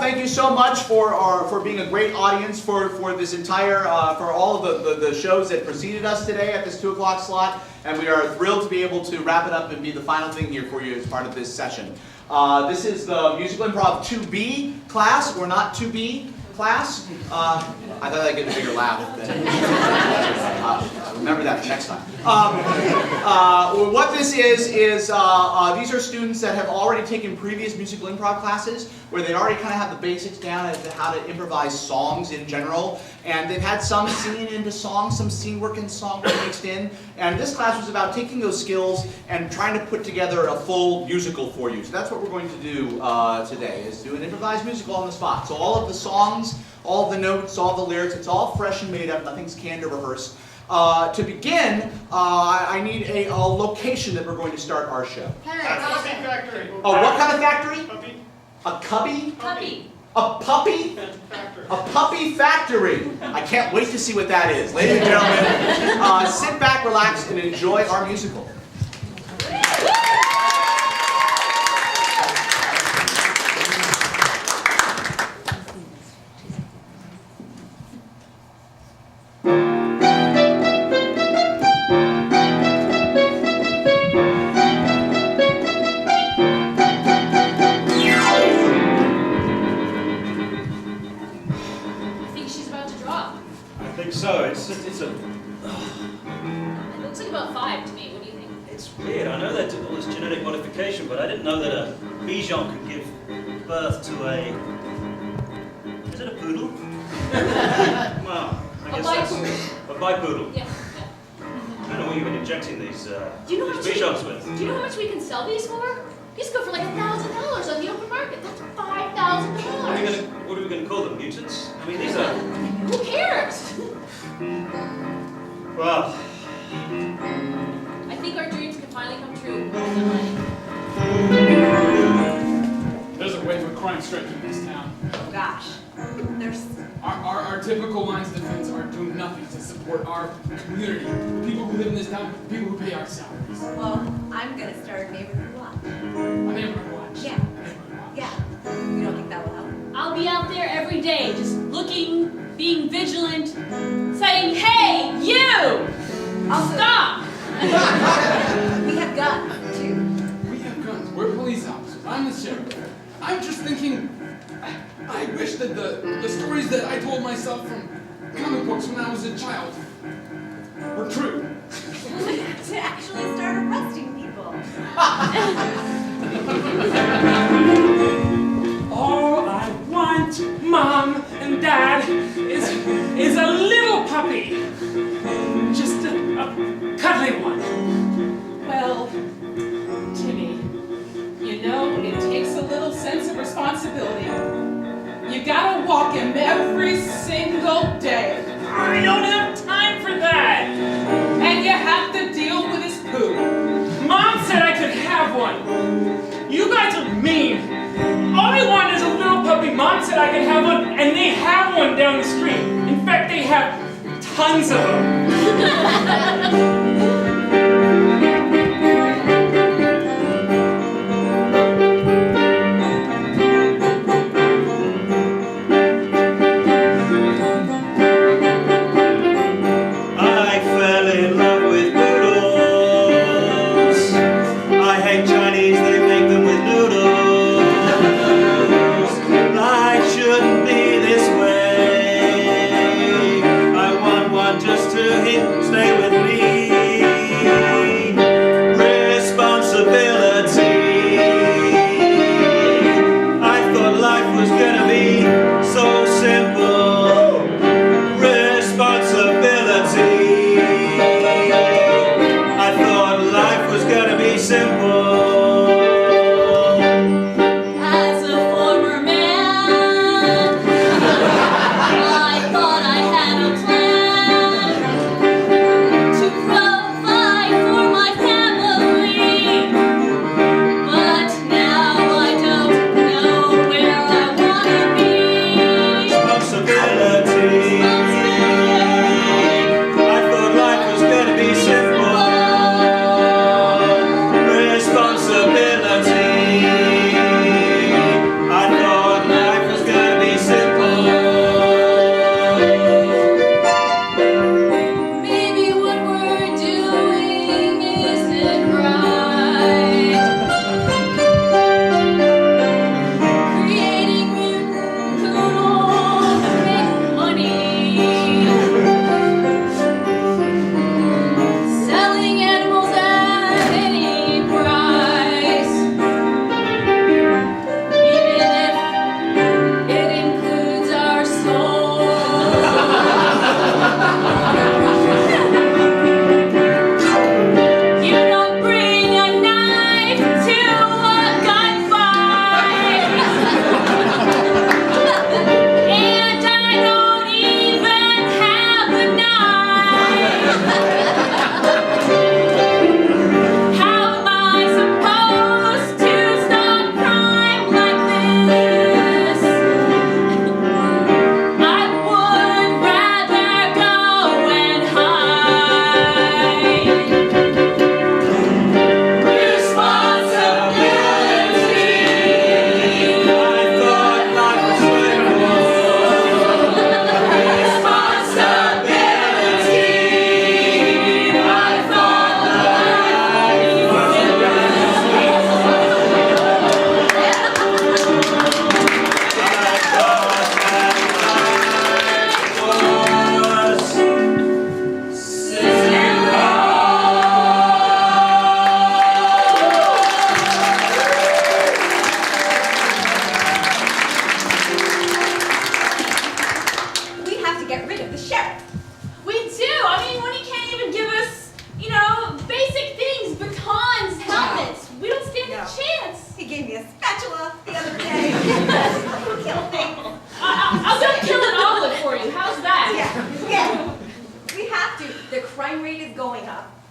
thank you so much for being a great audience for this entire for all of the shows that preceded us today at this 2 o'clock slot, and we are thrilled to be able to wrap it up and be the final thing here for you as part of this session. This is the Musical Improv 2B class, or not 2B class. I thought I'd get a bigger laugh. Remember that for next time. What this is these are students that have already taken previous musical improv classes where they already kind of have the basics down as to how to improvise songs in general. And they've had some scene into songs, some scene work and song work mixed in. And this class was about taking those skills and trying to put together a full musical for you. So that's what we're going to do today, is do an improvised musical on the spot. So all of the songs, all of the notes, all the lyrics, it's all fresh and made up, nothing's canned or rehearsed. To begin, I need a location that we're going to start our show. Puppy factory. Oh, what kind of factory? Puppy. A cubby? Puppy. A puppy? Factory. A puppy factory. I can't wait to see what that is. Ladies and gentlemen, sit back, relax, and enjoy our musical. So it's a. It looks like about 5 to me. What do you think? It's weird. I know they did all this genetic modification, but I didn't know that a Bichon could give birth to a. Is it a poodle? Well, I guess that's a bipoodle. Yeah. I don't know what you've been injecting these Bichons with. Do you know how much we can sell these for? These go for like $1,000 on the open market. That's $5,000. What are we going to call them? Mutants? I mean, these are. Who cares? Well. I think our dreams can finally come true. There's a wave of crime striking this town. Oh gosh. There's... Our typical lines of defense are doing nothing to support our community. The people who live in this town, the people who pay our salaries. Well, I'm gonna start a neighborhood watch. A neighborhood watch. Yeah. Yeah. You don't think that will help? I'll be out there every day, just looking, being vigilant, saying, "Hey, you! Also, Stop!" we have guns, too. We have guns. We're police officers. I'm the sheriff. I'm just thinking, I wish that the stories that I told myself from comic books when I was a child were true. To actually start arresting people. All I want, Mom and Dad, is a little puppy. Just a cuddly one. Well, Timmy, you know, it takes a little sense of responsibility. You gotta walk him every single day. I don't have time for that. And you have to deal with his poo. Mom said I could have one. You guys are mean. All I want is a little puppy. Mom said I could have one, and they have one down the street. In fact, they have tons of them. Stay with me.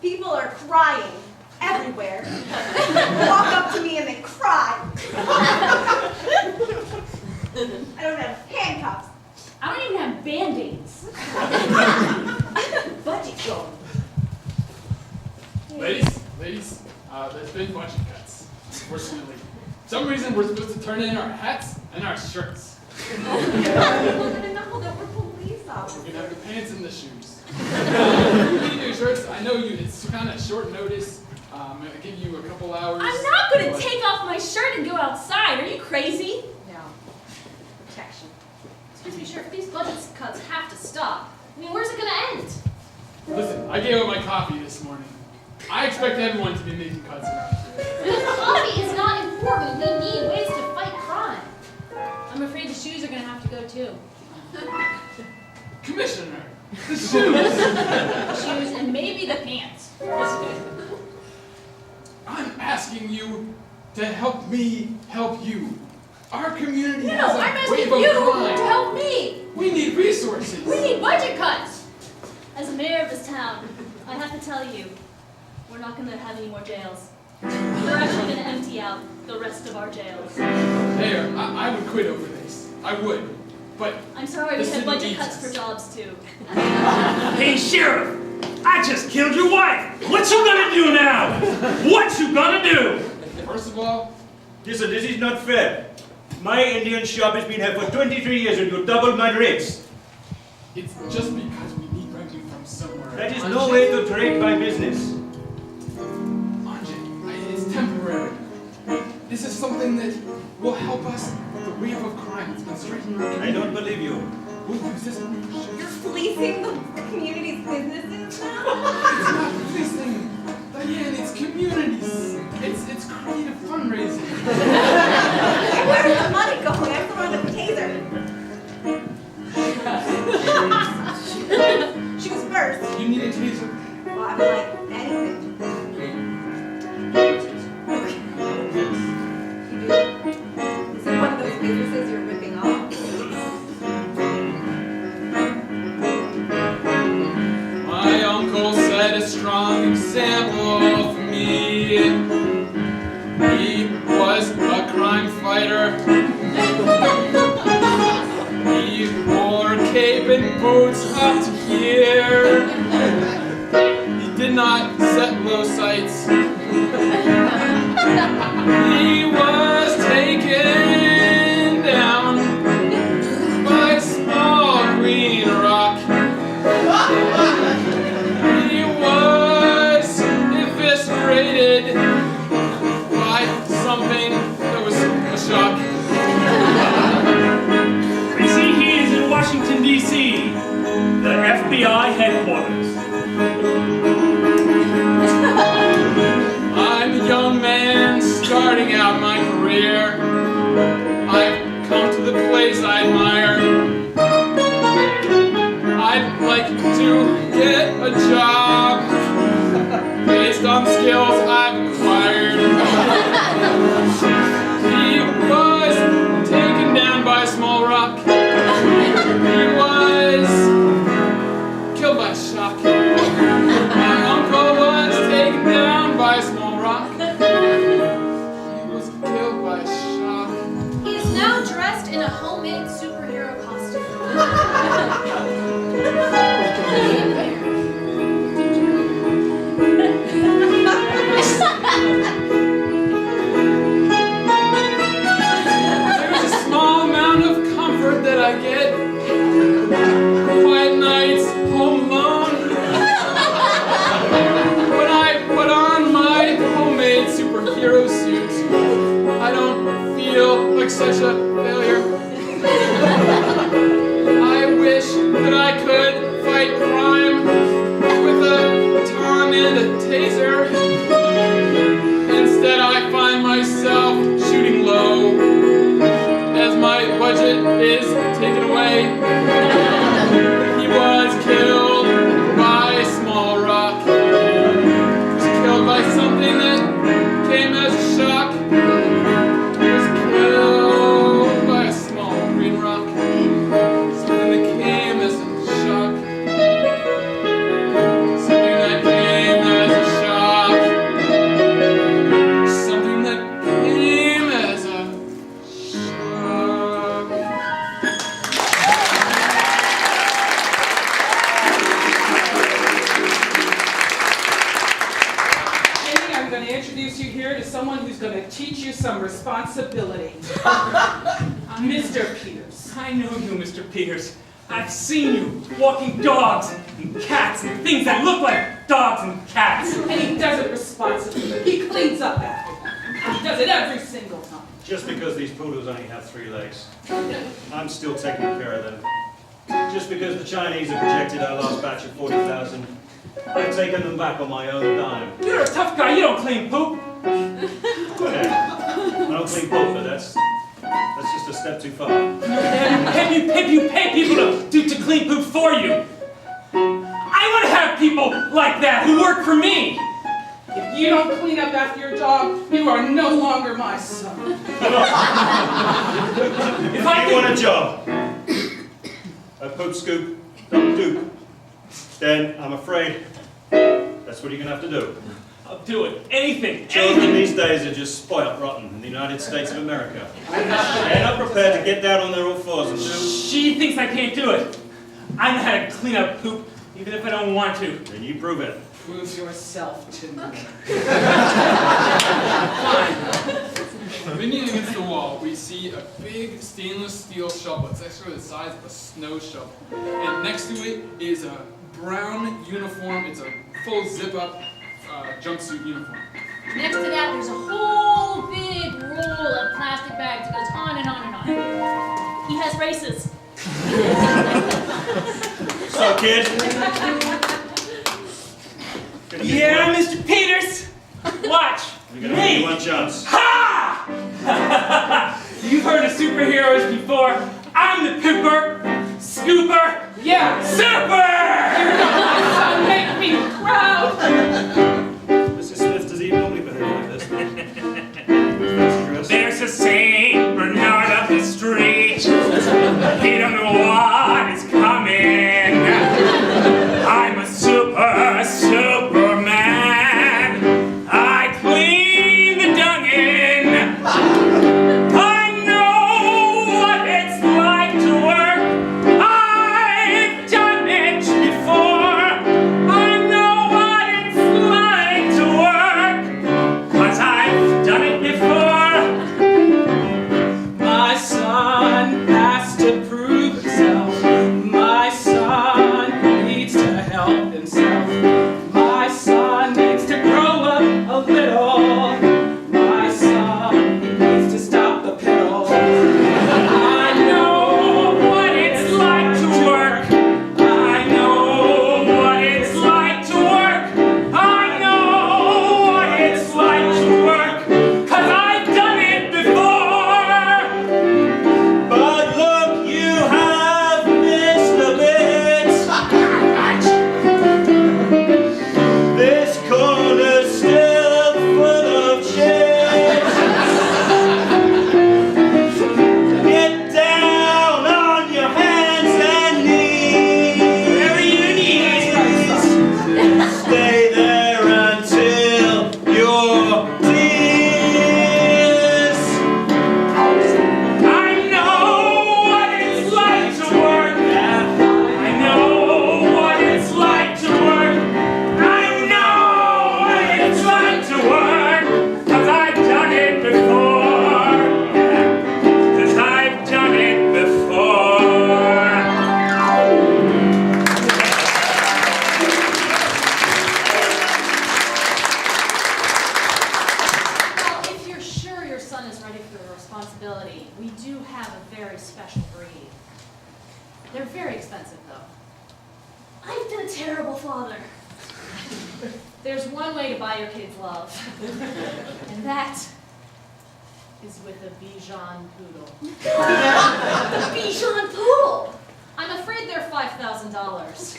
People are crying everywhere. They walk up to me and they cry. I don't have handcuffs. I don't even have band-aids. Budget goal. Ladies, there's been budget cuts, fortunately. For some reason, we're supposed to turn in our hats and our shirts. People are gonna know that we're police We're officers. gonna have the pants and the shoes. You need new shirts. I know it's kind of short notice. I'm gonna give you a couple hours. I'm not gonna but- take off my shirt and go outside. Are you crazy? No. Protection. Excuse me, Sheriff, these budget cuts have to stop. I mean, where's it gonna end? Listen, I gave up my coffee this morning. I expect everyone to be making cuts around here. Coffee is not important. We need ways to fight crime. I'm afraid the shoes are gonna have to go too. Commissioner, the shoes. Shoes and maybe the pants. I'm asking you to help me help you. Our community has No, a I'm asking wave you of crime. to help me. We need resources. We need budget cuts. As mayor of this town, I have to tell you, we're not gonna have any more jails. We're actually gonna empty out the rest of our jails. Mayor, I would quit over this. I would. But I'm sorry, The we had city budget needs cuts us. for jobs too. Hey, Sheriff! I just killed your wife! What you gonna do now? What you gonna do? first of all, Listen, this is not fair. My Indian shop has been here for 23 years and you doubled my rates. it's just because we need revenue from somewhere. That is no way to trade my business. Anjay, it's temporary. This is something that will help us with the wave of crime that's been striking our I community. don't believe you. We'll use this. You're fleecing the community's businesses now? It's not policing, Diane, it's communities. It's creative fundraising. Where's the money going? I'm throwing the taser. Shoes first. You need a taser. Well, I would like anything. You do? This is one of those businesses you're ripping off. My uncle set a strong example for me. He was a crime fighter. He wore a cape and boots up to here. He did not set low sights. He was taken down by a small green rock. He was eviscerated by something that was a shock. We see he is in Washington, D.C., the FBI headquarters. I'm a young man starting out my career. I've come to the place I admire. I'd like to get a job based on the skills I've acquired. He was taken down by a small rock. He was killed by shock. My uncle was taken down by a small rock. He was killed by shock. He is now dressed in a homemade superhero costume. There's a small amount of comfort that I get. Quiet nights, home alone. When I put on my homemade superhero suit, I don't feel like such a failure. I wish that I could fight crime with a baton and a taser. Instead, I find myself shooting low as my budget is taken away. He was killed by a small rock. He was killed by something that came as a shock. He was killed by a small green rock. Something that came as a shock. Something that came as a responsibility. Mr. Peters. I know you, Mr. Peters. I've seen you walking dogs and cats and things that look like dogs and cats. And he does it responsibly. He cleans up after them. He does it every single time. Just because these poodles only have 3 legs, I'm still taking care of them. Just because the Chinese have rejected our last batch of 40,000, I've taken them back on my own dime. You're a tough guy. You don't clean poop. Okay. I don't clean poop, but that's just a step too far. If you pay people to clean poop for you. I want to have people like that who work for me. If you don't clean up after your dog, you are no longer my son. If I You want a job? A poop scoop, double dupe. Then I'm afraid that's what you're gonna have to do. I'll do it. Anything. Children these days are just spoiled rotten in the United States of America. They're not prepared to get down on their own fours and do. She thinks I can't do it. I know how to clean up poop, even if I don't want to. Then you prove it. Prove yourself to me. Leaning against the wall, we see a big stainless steel shovel. It's actually the size of a snow shovel. And next to it is a brown uniform. It's a full zip-up jumpsuit uniform. Next to that, there's a whole big roll of plastic bags that goes on and on and on. He has races. So, kid. Yeah, Mr. Peters. Watch. We're gonna give you one chance. Ha! You've heard of superheroes before. I'm the pooper, scooper, Yeah, super! make me proud. Mrs. Smith, does he normally behave like this? There's a Saint Bernard up the street. He don't know what is coming. I'm a Superman. I clean the dung in. I know what it's like to work. I've done it before. I know what it's like to work. 'Cause I've done it before. My son has to prove himself. My son needs to help himself. My son needs to grow up a little. My son, he needs to stop the pedal. I know what it's like to work. I know what it's like to work. I know what it's like to work. 'Cause I've done it before. But look, you have missed a bit. This corner's still full of shit. Get down on your hands and knees. Where are your knees? Stay there until your tears. I know what it's like to work. I know what it's like to work. I know what it's like to work. 'Cause I've done it before. 'Cause I've done it before. Well, if you're sure your son is ready for the responsibility, we do have a very special breed. They're very expensive, though. I've been a terrible father. There's one way to buy your kids love, and that is with a Bichon poodle. Bichon Poodle. I'm afraid they're $5,000,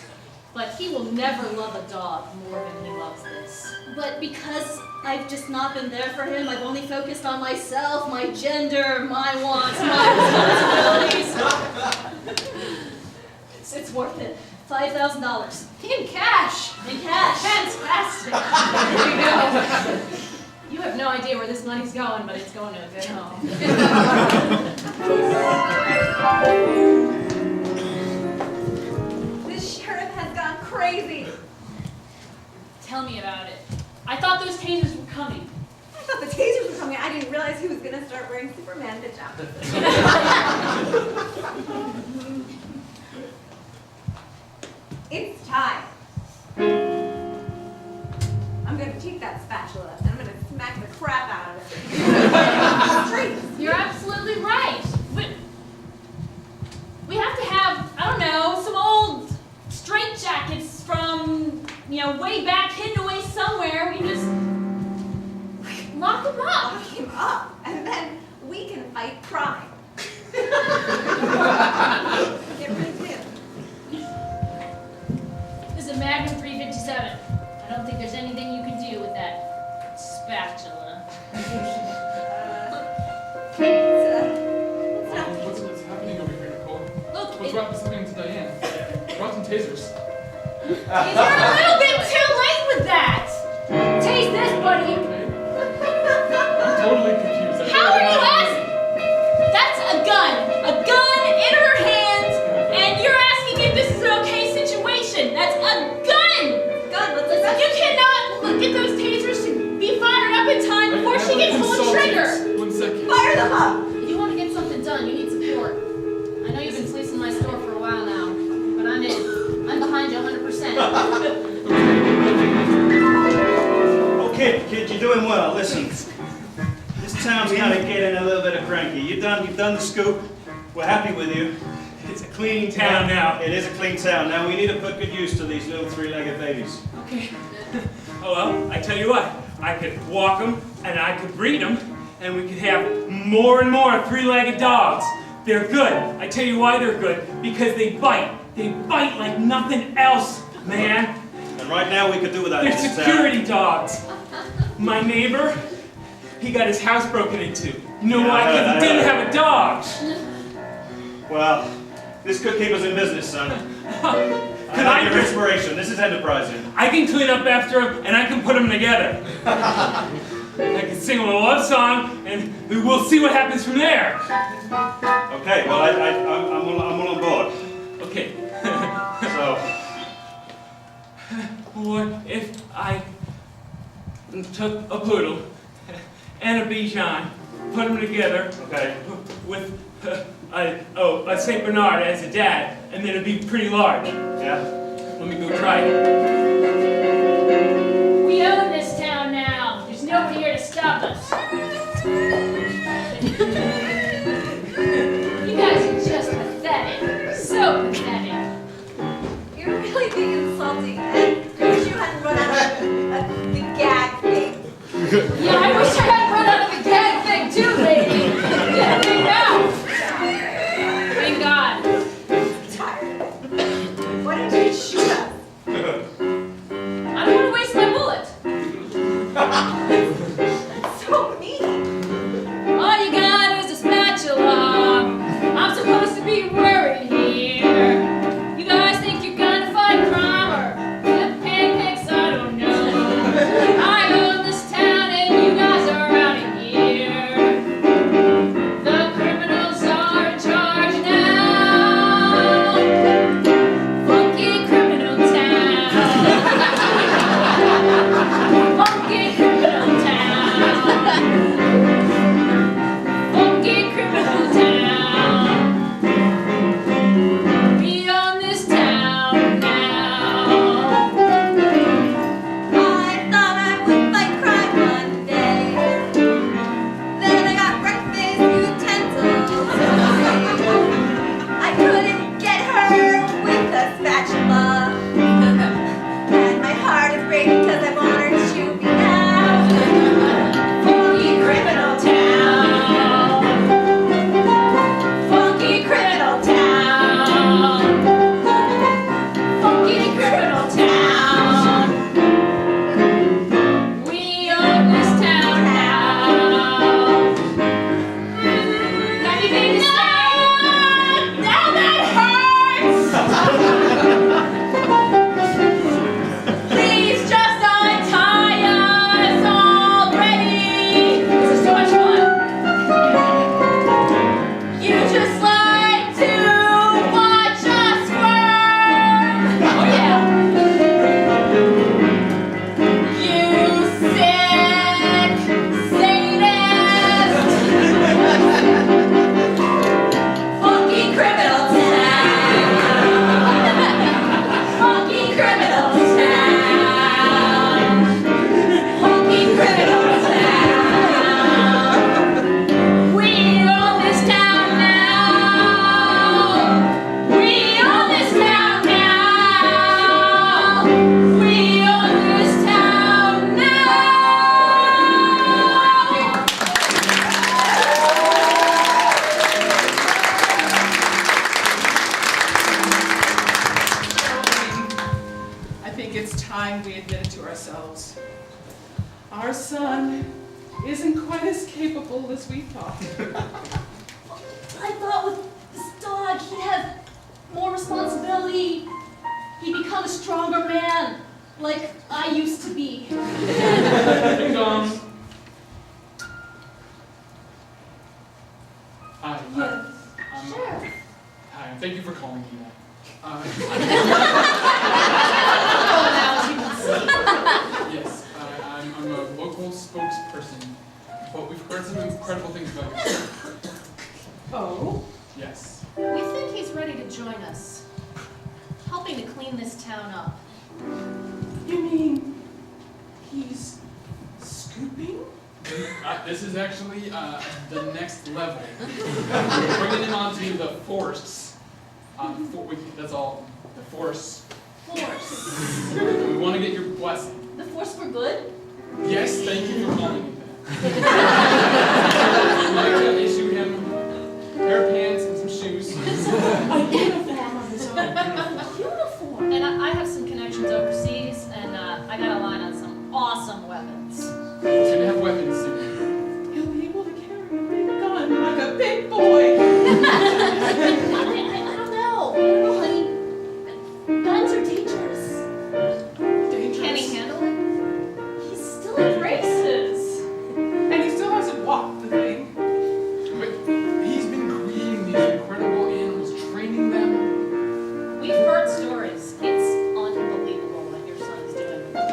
but he will never love a dog more than he loves this. But because I've just not been there for him, I've only focused on myself, my gender, my wants, my responsibilities. It's worth it. $5,000. In cash! In cash. Fantastic! There you go. You have no idea where this money's going, but it's going to a good home. This sheriff has gone crazy. Tell me about it. I thought those tasers were coming. I thought the tasers were coming. I didn't realize he was going to start wearing Superman good job. It's time. I'm gonna take that spatula and I'm gonna smack the crap out of it. Streets. You're absolutely right. We have to have, I don't know, some old straitjackets from, way back hidden away somewhere. We just lock them up. Lock him up, and then we can fight crime. Get rid of him. This is a Magnum 357. I don't think there's anything you can do with that spatula. What's happening over here, Nicole? Look, What's happening to Diane? Brought some tasers. you're a little bit too late with that. Taste this, buddy. I'm totally confused. How are you asking? That's a gun. A gun in her hand, and you're asking if this is an okay situation. That's a gun. Gun, what's Listen, that? you cannot get those tasers to be fired up in time before she gets pulled the trigger. 1 second. Fire them up! If you want to get something done, you need support. I know you've been fleecing my store for a while now, but I'm in. I'm behind you 100%. Okay, kid, you're doing well. Listen, this town's kind of getting a little bit of cranky. You've done the scoop. We're happy with you. It's a clean town now. It is a clean town. Now we need to put good use to these little three-legged babies. Okay. Oh, well, I tell you what. I could walk them, and I could breed them, and we could have more and more three-legged dogs. They're good. I tell you why they're good. Because they bite. They bite like nothing else, man. And right now we could do without They're this security dogs. My neighbor, he got his house broken into. You know why? Because he didn't have a dog. Well, this could keep us in business, son. Could I like your inspiration. This is enterprising. I can clean up after them, and I can put them together. I can sing them a love song, and we'll see what happens from there. Okay, well, I'm all on board. Okay. So, What if I took a poodle and a Bichon, put them together okay. with a Saint Bernard as a dad, and then it'd be pretty large. Yeah? Let me go try it. We own this town now. There's nobody here to stop us. You guys are just pathetic. So pathetic. You're really being insulting. I wish you hadn't run out of the gag thing. Yeah, I wish I had run out of the gag thing too, lady. Yeah, big mouth. Thank God. I'm tired of it. Why don't you shoot us? I don't want to waste my bullet. That's so mean. time we admitted to ourselves, our son isn't quite as capable as we thought. I thought with this dog, he'd have more responsibility. He'd become a stronger man, like I used to be. Ding dong. Hi. Sure. Hi. Thank you for calling me that. Yes, I'm a local spokesperson, but we've heard some incredible things about you. Oh? Yes. We think he's ready to join us, helping to clean this town up. You mean he's scooping? This is actually the next level. We're bringing him onto the force. That's all. The force. Force. We want to get your blessing. The force for good? Yes, thank you for calling me that. We'd like to issue him a pair of pants and some shoes. A uniform of his own. Uniform. And I have some connections overseas, and I got a line on some awesome weapons. He's gonna have weapons soon. He'll be able to carry a big gun like a big boy. I don't know. I don't know, honey. Guns are dangerous. Can he handle it? He's still in braces. And he still hasn't walked the thing. But he's been creating these incredible animals, training them. We've heard stories. It's unbelievable what your son's doing with those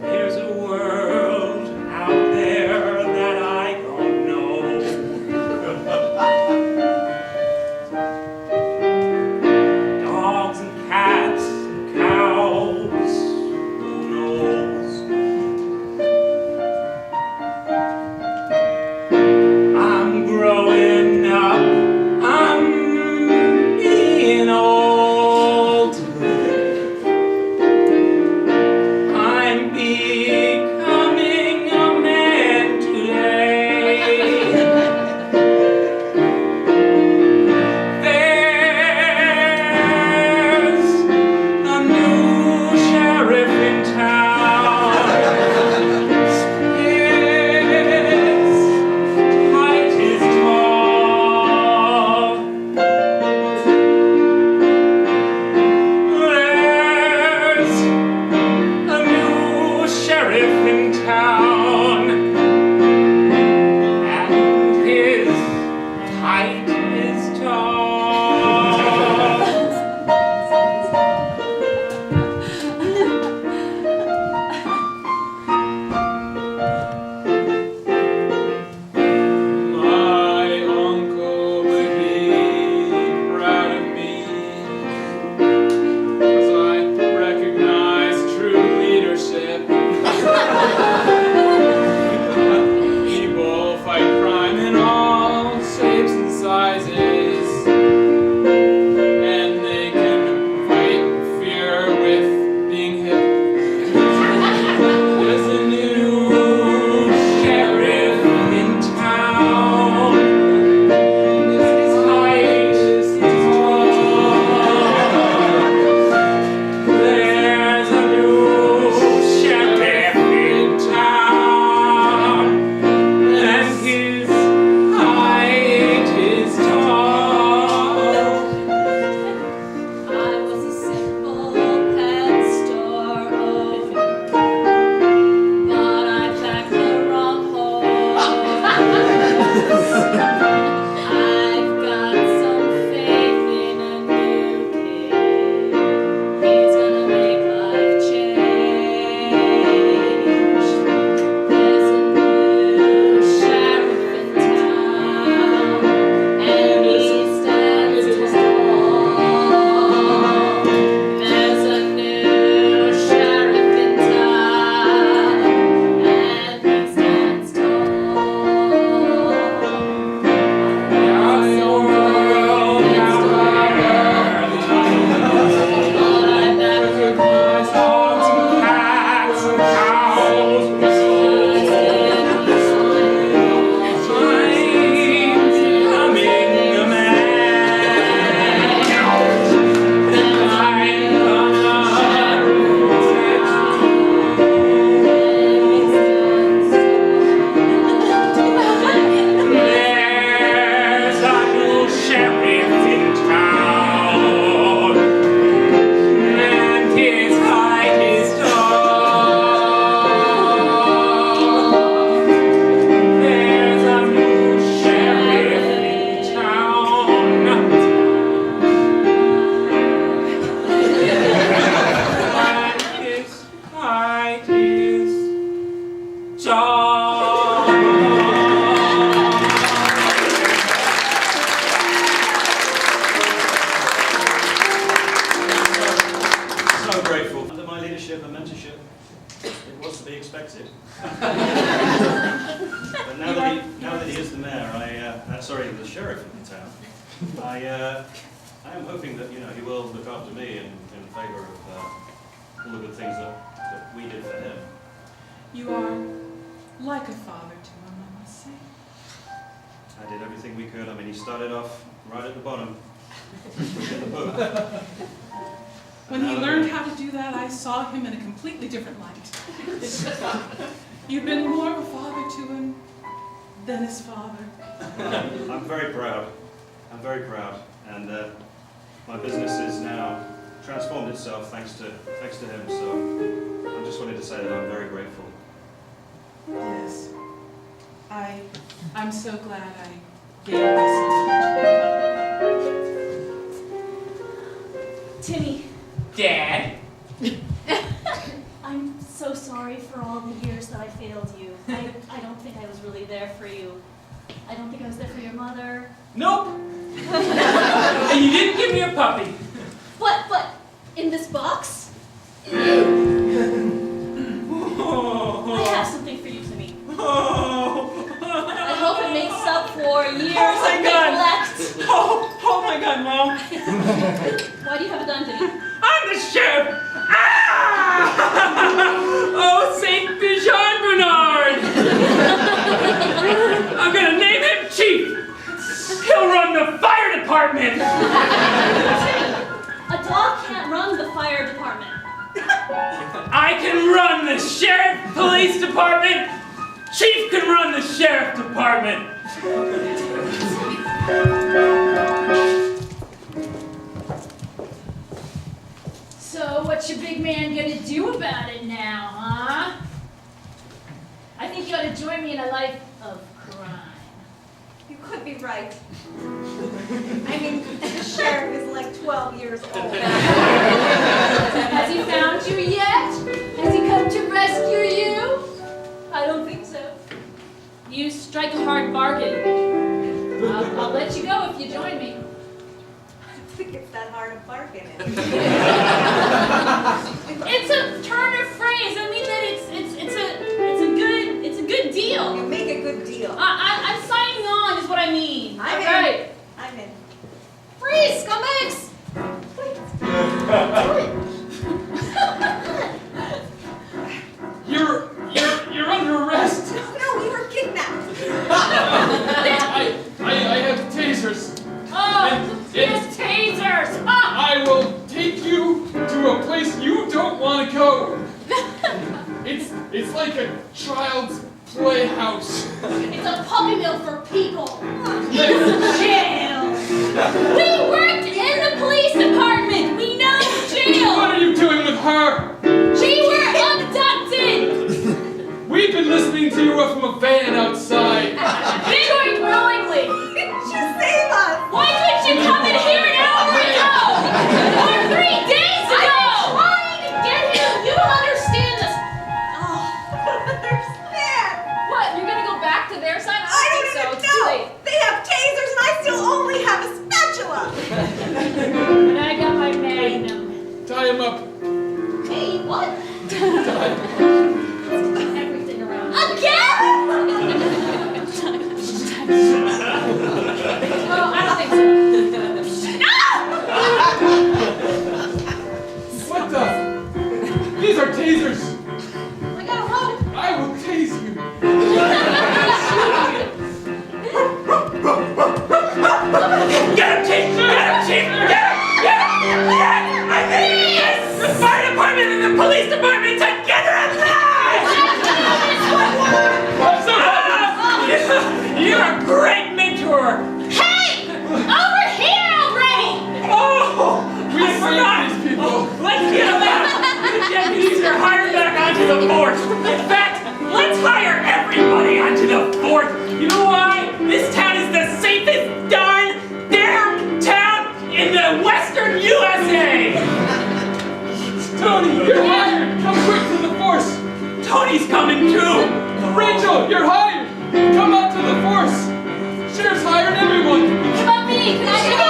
There's a world out there that I don't know. Dogs and cats and cows, who knows? I'm growing up, I'm being old. I'm becoming a man today. There's a new sheriff in town. His height is tall. grateful. Under my leadership and mentorship, it was to be expected. But now that he is the mayor, the sheriff of the town, I am hoping that he will look after me in favour of all the good things that we did for him. You are like a father to him, I must say. I did everything we could. I mean, he started off right at the bottom. In the book. When he learned how to do that, I saw him in a completely different light. You've been more of a father to him than his father. I'm very proud. I'm very proud. And my business is now transformed itself thanks to him. So I just wanted to say that I'm very grateful. Yes. I'm so glad I gave this Timmy, Dad? I'm so sorry for all the years that I failed you. I don't think I was really there for you. I don't think I was there for your mother. Nope. And you didn't give me a puppy. But in this box, I have something for you, Timmy. I hope it makes up for years of neglect. Oh my God, Mom. Why do you have a gun, Timmy? I'm the sheriff. Ah! Oh, Saint Bijan Bernard. I'm gonna name him chief. He'll run the fire department. A dog can't run the fire department. I can run the sheriff police department. Chief can run the sheriff department. So what's your big man gonna do about it now, huh? I think you ought to join me in a life of crime. You could be right. I mean, the sheriff is like 12 years old. Has he found you yet? Has he come to rescue you? I don't think so. You strike a hard bargain. I'll let you go if you join me. I don't think it's that hard to bargain. It's a turn of phrase. I mean that it's a good deal. You make a good deal. I'm signing on, is what I mean. I'm in. Right. I'm in. Freeze, scumbags! You're under arrest. No, we were kidnapped. I have tasers. Oh, And yes, tasers! Ah! I will take you to a place you don't want to go. It's like a child's playhouse. It's a puppy mill for people. It's jail. We worked in the police department. We know jail. What are you doing with her? We were abducted. We've been listening to you from a van outside. We joined willingly. Didn't you save us? Why couldn't you come in here an hour ago? Or 3 days ago? Trying to Get him. You don't understand this. Oh, I don't understand. What? You're gonna go back to their side? I don't think so. even It's too late. know. They have tasers and I still only have a spatula. And I got my magnum. Tie him up. Hey, what? Tie. Everything around. Again? Oh, I don't think so. What the? These are tasers. I got a rope. I will tase you. Get him, chief! Get him, chief! Get him! I think yes! The fire department and the police department together at last! You're a great mentor! Hey! Over here already! Oh! We saved these people. Let's get them out! The deputies are hired back onto the force! In fact, let's hire everybody onto the force! You know why? This town is the safest darn downtown in the western USA! Tony, you're hired. Come quick to the force. Tony's coming too! Rachel, you're hired. Come out to the force. Sheriff's hired everyone. What about me? Can I go?